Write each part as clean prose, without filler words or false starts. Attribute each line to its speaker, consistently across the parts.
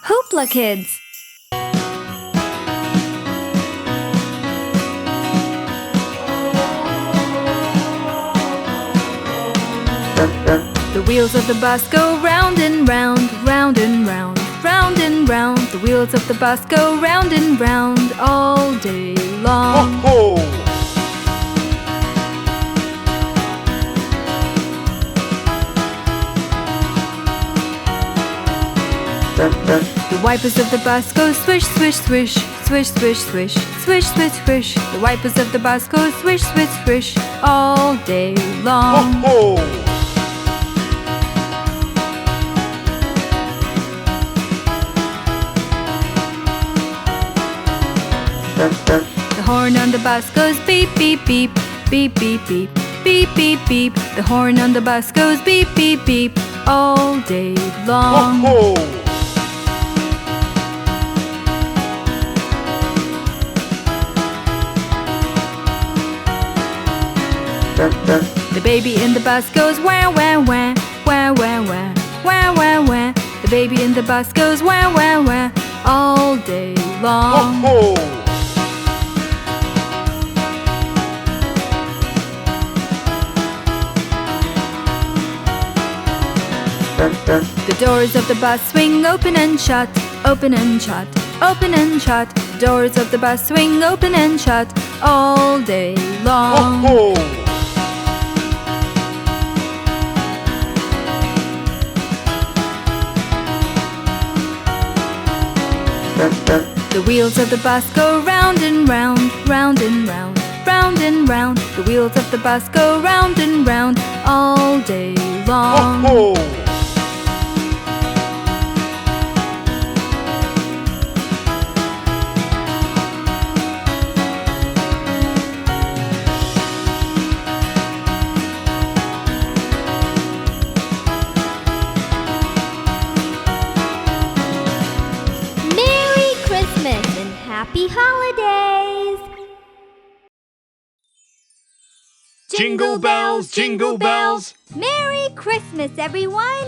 Speaker 1: Hoopla Kids. The wheels of the bus go round and round, round and round, round and round. The wheels of the bus go round and round all day long.
Speaker 2: Ho, ho!
Speaker 1: The wipers of the bus go swish, swish, swish, swish, swish, swish, swish, swish, swish. The wipers of the bus go swish, swish, swish all day long.
Speaker 2: Ho, ho!
Speaker 1: The horn on the bus goes beep, beep, beep, beep, beep, beep, beep, beep, beep. The horn on the bus goes beep, beep, beep all day long.
Speaker 2: Ho, ho!
Speaker 1: The baby in the bus goes wah, wah, wah, wah, wah, wah, wah, wah, wah. The baby in the bus goes wah, wah, wah all day long.
Speaker 2: Ho, ho!
Speaker 1: The doors of the bus swing open and shut, open and shut, open and shut. The doors of the bus swing open and shut all day long.
Speaker 2: Ho, ho!
Speaker 1: The wheels of the bus go round and round, round and round, round and round. The wheels of the bus go round and round all day long.
Speaker 2: Ho, ho!
Speaker 3: Happy holidays!
Speaker 2: Jingle bells, jingle bells!
Speaker 3: Merry Christmas, everyone!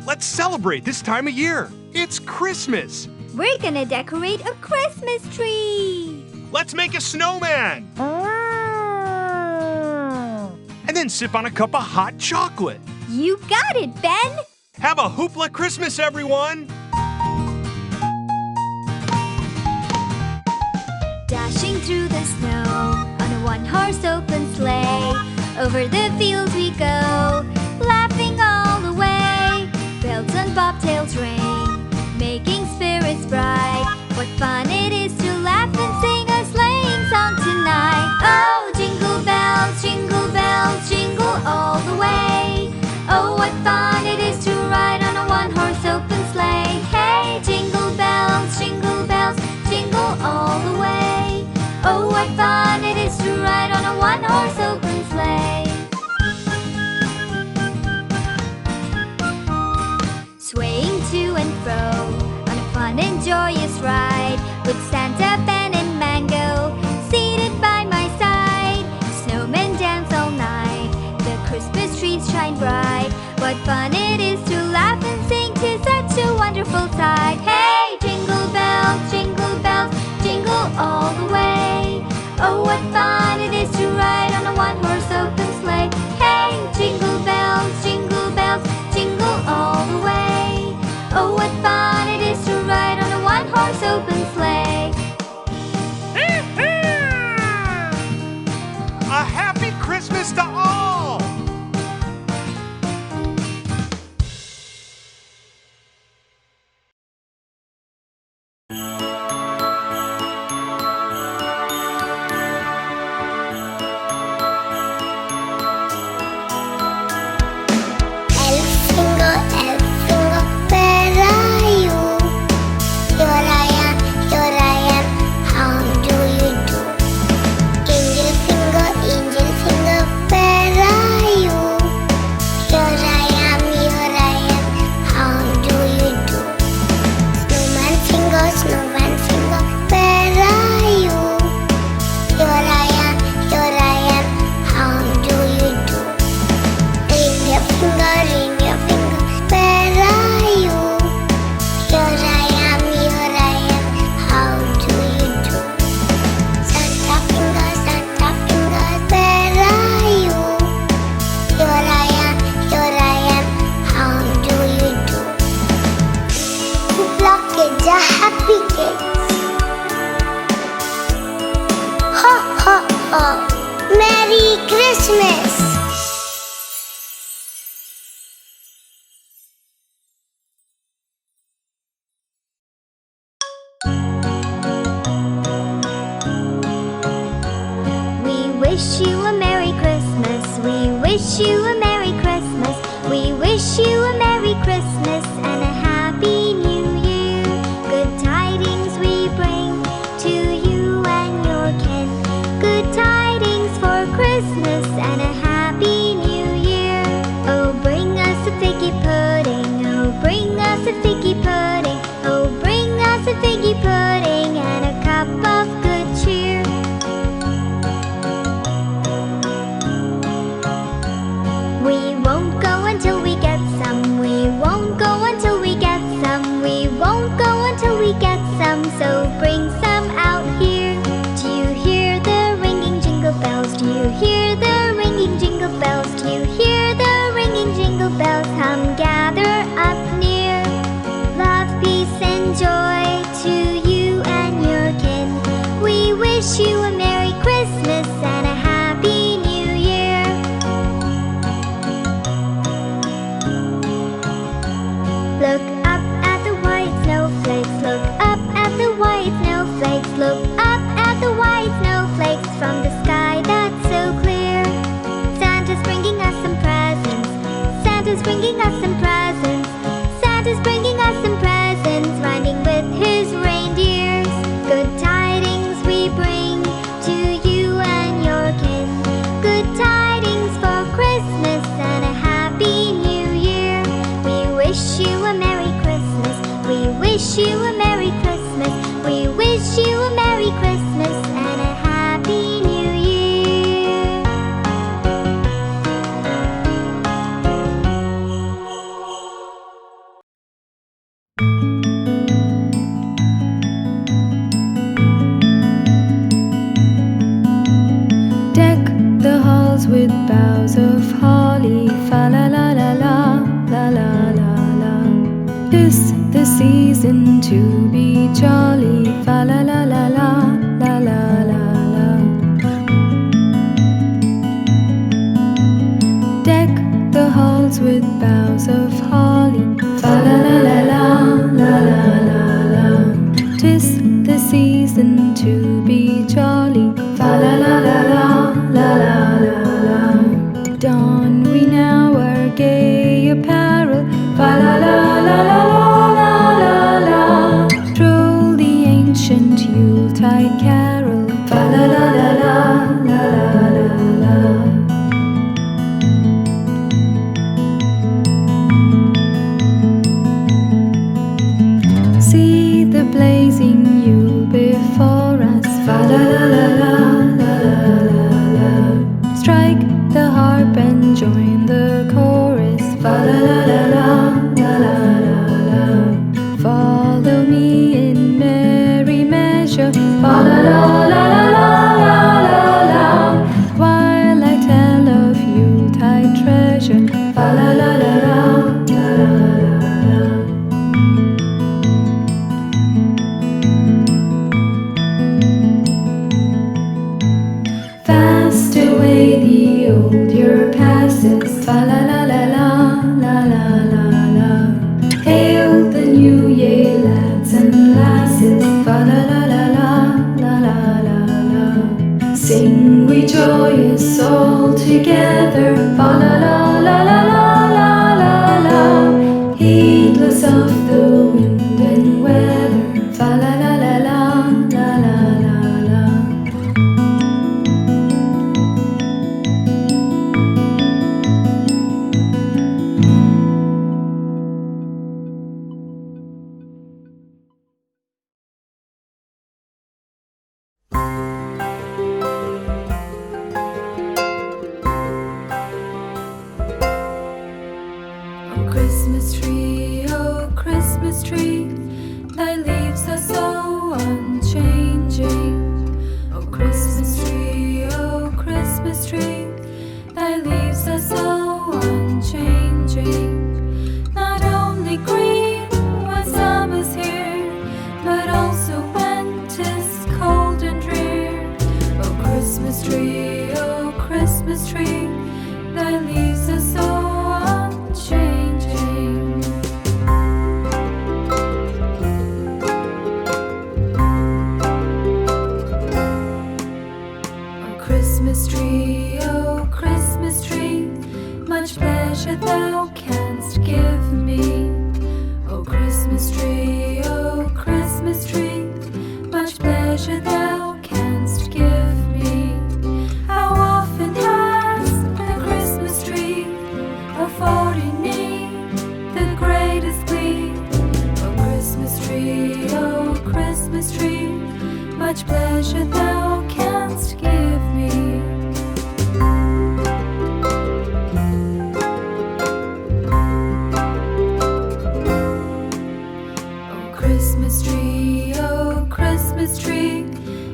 Speaker 2: Let's celebrate this time of year. It's Christmas.
Speaker 3: We're gonna decorate a Christmas tree!
Speaker 2: Let's make a snowman. And then sip on a cup of hot chocolate.
Speaker 3: You got it, Ben!
Speaker 2: Have a hoopla Christmas, everyone!
Speaker 3: Dashing through the snow on a one-horse open sleigh. Over the fields we go, laughing all the way. Bells and bobtails ring, making spirits bright. What fun it is to laugh and sing a sleighing song tonight. Oh, jingle bells, jingle all the way. Oh, what fun it is to ride on a one-horse open sleigh. Hey, jingle bells, jingle all the way. Oh, what fun it is to ride on a one-horse open sleigh. Swaying to and fro on a fun and joyous ride, with Santa, Ben and Mango seated by my side. Snowmen dance all night, the Christmas trees shine bright. What fun it is to laugh and sing to such a wonderful sight. Hey, jingle bells, jingle all the way. Oh, what fun it is to ride on a one-horse open sleigh. Hey, jingle bells, jingle all the way. Oh, what fun it is to ride on a one-horse open sleigh.
Speaker 4: begins. Ha ha ha! Merry Christmas!
Speaker 3: We wish you a Merry Christmas. We wish you a Merry Christmas. We wish you a Merry Christmas and a Happy New Year. Good tidings we bring to you and your kin. Good tidings for Christmas and a Happy New Year. Oh, bring us a figgy pudding. Oh, bring us a figgy pudding. Oh, bring us a figgy pudding and a cup of good cheer. We won't go until we get some. We won't go until we get some. We won't go until we get some. So bring some out here. Do you hear the ringing jingle bells? Do you hear the ringing jingle bells? Do you hear the ringing jingle bells? Come gather up near. Love, peace, and joy to you and your kin. We wish you a Merry Christmas and a Happy New Year. Look up at the white snowflakes. Look up at the white snowflakes. Look up at the white snowflakes from the sky that's so clear. Santa's bringing us some presents. Santa's bringing us some presents. Santa's bringing us some presents, riding with his reindeers. Good tidings we bring to you and your kin. Good tidings for Christmas and a Happy New Year. We wish you a Merry Christmas. We wish you a Merry Christmas. We wish you a Merry Christmas and a Happy New Year.
Speaker 1: Deck the halls with boughs of holly. Fa la la la la, la la la la. 'Tis the season to be jolly. Fa la la la la, la la la la. Deck the halls with boughs of holly. Fa la la la la, la la la la. 'Tis the season to be jolly. Fa la la la la, la la la la. Don we now our gay apparel. Fa la la la la la la la. Troll the ancient Yuletide carol. Fa la la la la, la la la la. See the blazing Yule before us. Fa la la la la, la la la la. Strike the harp and join the chorus. Fa la la la la, la la la la. Follow me in merry measure. Fa la la la la la la la la. While I tell of Yuletide treasure. Fa la la la la, la la la la. Fast away the old year passes. Fa la la la la, la la la la. Hail the new year, lads and lasses. Fa la la la la, la la la la. Sing we joyous all together. Fa la la la la la la la la. Heedless of the wind and weather. Fa la la la la, la la la la. Oh Christmas tree, thy leaves are so unchanging. Oh Christmas tree, thy leaves are so unchanging. Not only green when summer's here, but much pleasure thou canst give me. O Christmas tree,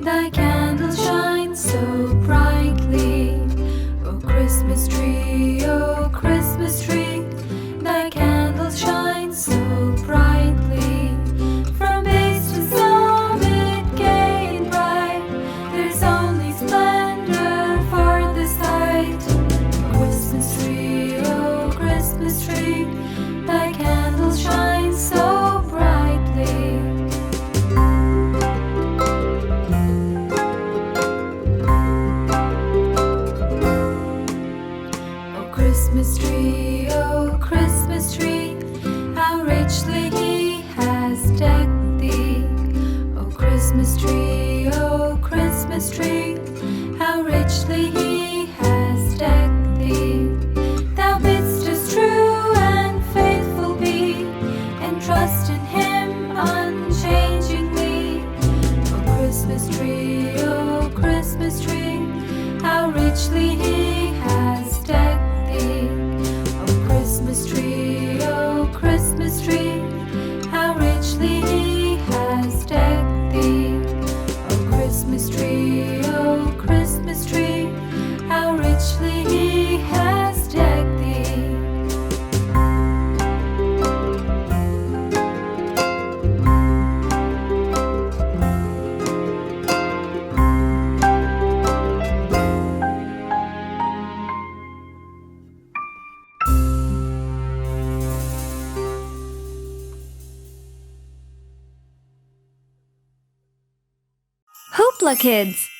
Speaker 1: thy candles shine so brightly. O Christmas tree, thy candles shine so brightly. From base to summit, gay and bright, there's only splendor for the sight. O Christmas tree, thy candles shine so brightly. O Christmas tree, how richly he has decked thee. O Christmas tree, how richly he has decked thee. Thou bidst us true and faithful be, and trust in him unchangingly. O Christmas tree, how richly he has decked thee. O Christmas tree, how richly he has decked thee. O Christmas tree, how richly he has decked thee.
Speaker 3: Hoopla Kids!